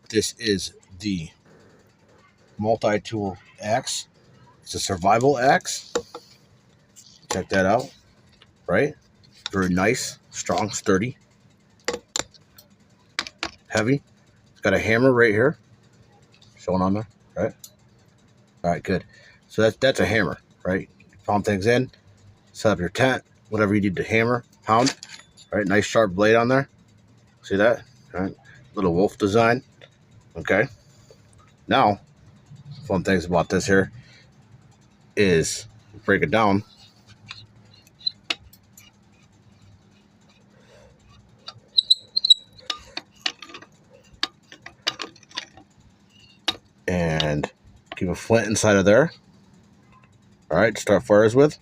This is the multi-tool axe. It's a survival axe. Check that out, right? Very nice, strong, sturdy, heavy. It's got a hammer right here, showing on there, right? All right, good. So that's a hammer, right? Pound things in, set up your tent, whatever you need to hammer, pound. Right, nice sharp blade on there. See that? All right, little wolf design. Okay. Now, fun things about this here is break it down. And keep a flint inside of there. All right, start fires with.